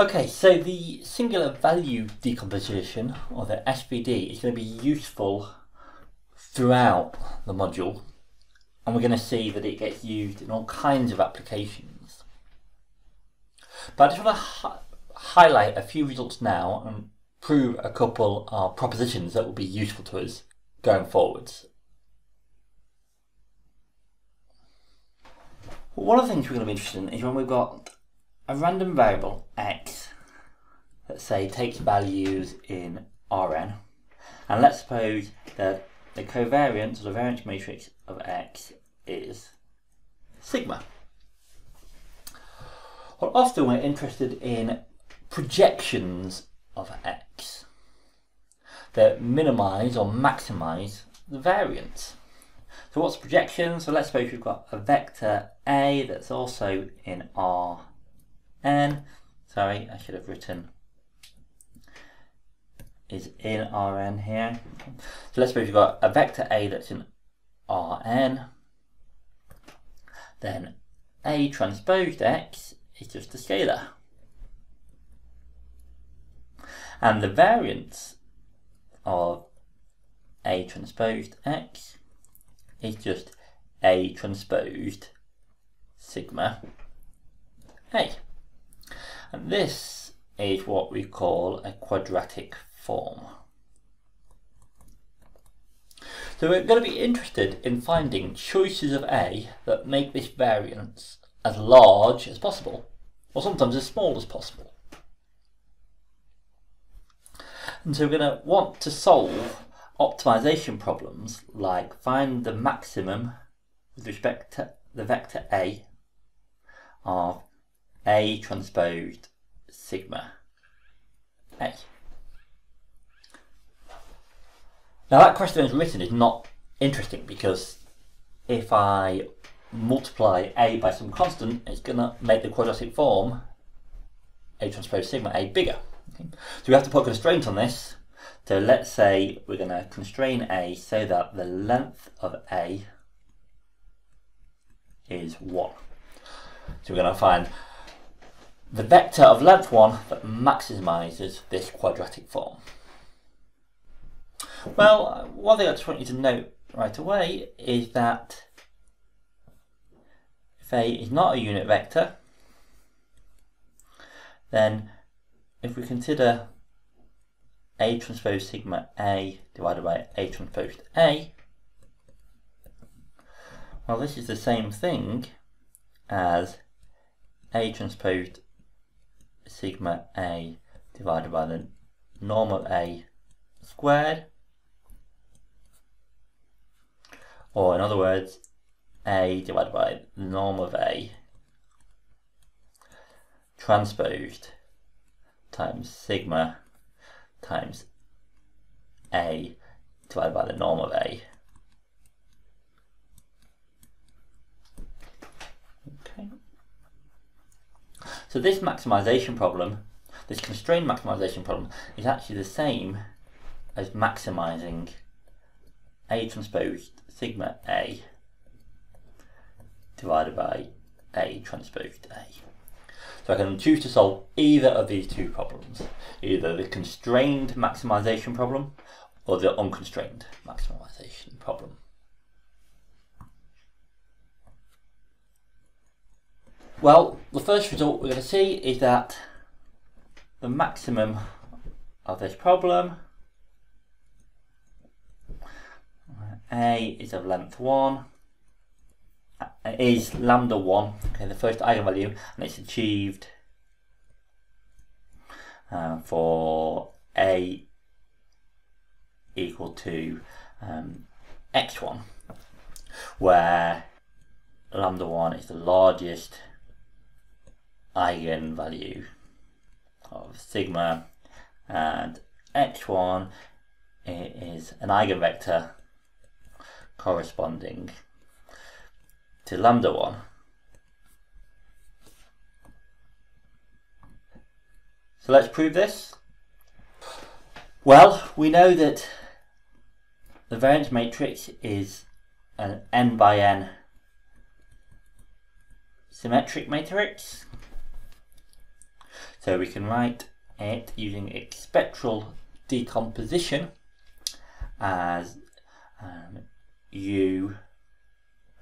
Okay, so the singular value decomposition, or the SVD, is going to be useful throughout the module, and we're going to see that it gets used in all kinds of applications. But I just want to highlight a few results now and prove a couple of propositions that will be useful to us going forwards. One of the things we're going to be interested in is when we've got a random variable x that, say, takes values in Rn, and let's suppose that the covariance or the variance matrix of x is sigma. Well, often we're interested in projections of x that minimize or maximize the variance. So what's a projection? So let's suppose we've got a vector A that's also in Rn. Sorry, I should have written is in Rn here. So let's suppose we've got a vector A that's in Rn. Then A transposed x is just a scalar. And the variance of A transposed x is just A transposed sigma A. And this is what we call a quadratic form. So we're going to be interested in finding choices of A that make this variance as large as possible, or sometimes as small as possible. And so we're going to want to solve optimization problems like find the maximum with respect to the vector A of A transposed sigma A. Now that question as written is not interesting because if I multiply A by some constant, it's going to make the quadratic form A transpose sigma A bigger. Okay. So we have to put a constraint on this. So let's say we're going to constrain A so that the length of A is 1. So we're going to find the vector of length 1 that maximizes this quadratic form. Well, one thing I just want you to note right away is that if A is not a unit vector, then if we consider A transpose sigma A divided by A transposed A, well, this is the same thing as A transposed sigma A divided by the norm of A squared, or in other words, A divided by the norm of A transposed times sigma times A divided by the norm of A. Okay. So this maximization problem, this constrained maximization problem, is actually the same as maximizing A transposed sigma A divided by A transposed A. So I can choose to solve either of these two problems, either the constrained maximization problem or the unconstrained maximization problem. Well, the first result we're going to see is that the maximum of this problem, A is of length 1, is lambda 1, okay, the first eigenvalue, and it's achieved for A equal to x1, where lambda 1 is the largest eigenvalue of sigma, and x1 is an eigenvector corresponding to lambda 1. So let's prove this. Well, we know that the variance matrix is an n by n symmetric matrix. So we can write it using its spectral decomposition as U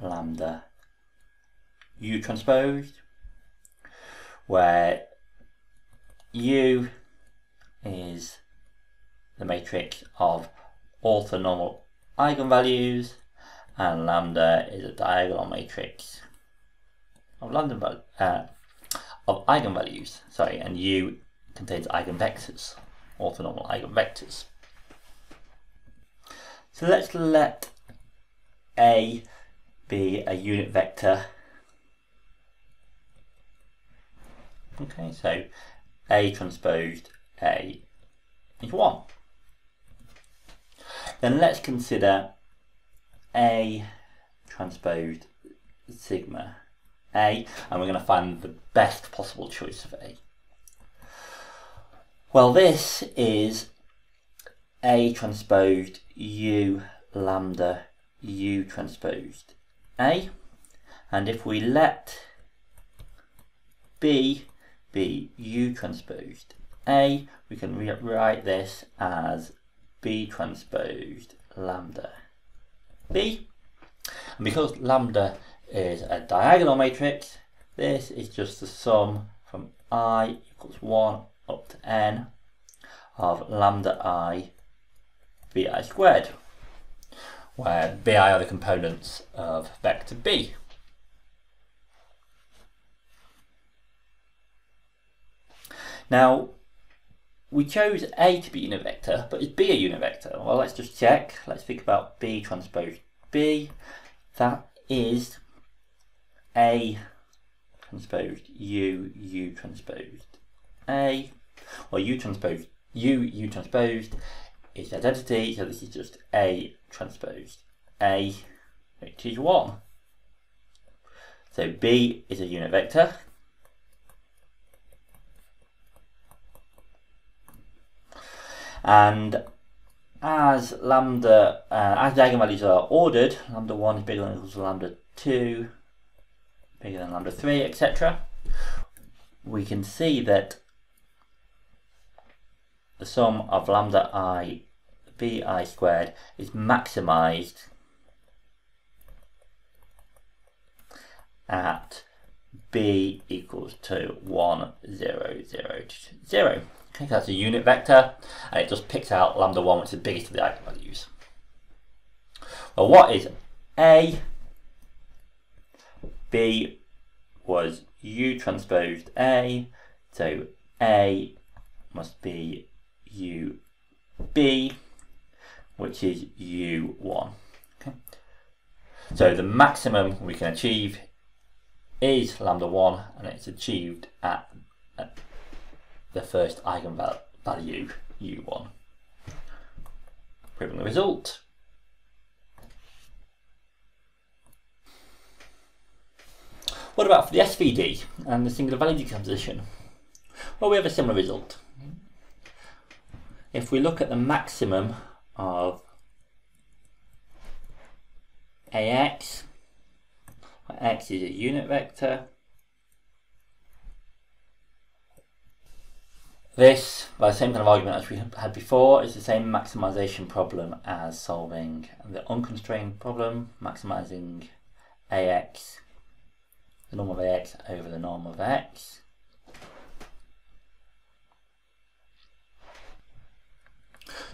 lambda U transposed, where U is the matrix of orthonormal eigenvalues and lambda is a diagonal matrix of eigenvalues. Sorry, and U contains eigenvectors, orthonormal eigenvectors. So let's let A be a unit vector. Okay, so A transposed A is 1. Then let's consider A transposed sigma A, and we're going to find the best possible choice of A. Well, this is A transposed U lambda U transposed A, and if we let B be U transposed A, we can rewrite this as B transposed lambda B. And because lambda is a diagonal matrix, this is just the sum from I equals 1 up to n of lambda I bi squared, where bi are the components of vector B. Now, we chose A to be unit vector, but is B a unit vector? Well, let's just check. Let's think about B transpose B. That is A transposed U, U transposed A. Well, U transposed U, U transposed is identity, so this is just A transposed A, which is 1. So B is a unit vector. And as lambda, as the eigenvalues are ordered, lambda 1 is bigger than or equal to lambda 2, bigger than lambda 3, etc., we can see that the sum of lambda I bi squared is maximized at B equals to 1, 0, 0, 0. Okay, so that's a unit vector, and it just picks out lambda 1, which is the biggest of the eigenvalues. Well, what is A? B was U transposed A, so A must be U B, which is U1. Okay. So the maximum we can achieve is lambda 1, and it's achieved at the first eigenvalue U1. Proving the result. What about for the SVD and the singular value decomposition? Well, we have a similar result. If we look at the maximum of AX, where X is a unit vector, this, by the same kind of argument as we had before, is the same maximization problem as solving the unconstrained problem, maximizing AX, the norm of AX over the norm of X.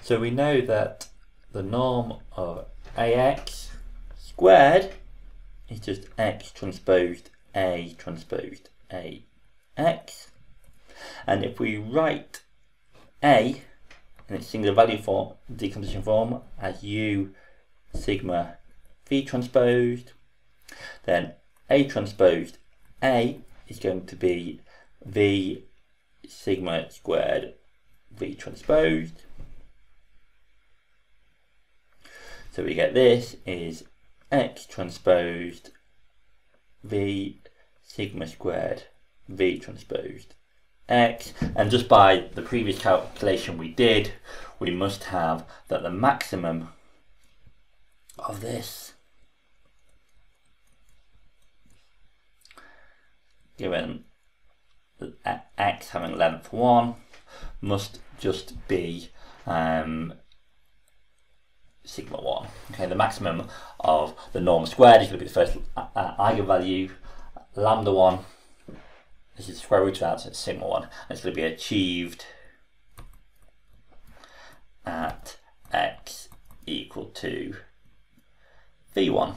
So we know that the norm of AX squared is just X transposed AX. And if we write A in its singular value form, decomposition form, as U sigma V transposed, then A transposed A is going to be V sigma squared V transposed. So we get this is X transposed V sigma squared V transposed X, and just by the previous calculation we did, we must have that the maximum of this, given x having length 1 must just be sigma 1. Okay, the maximum of the norm squared is going to be the first eigenvalue, lambda 1. This is the square root of that, so it's sigma 1. And it's going to be achieved at x equal to v1.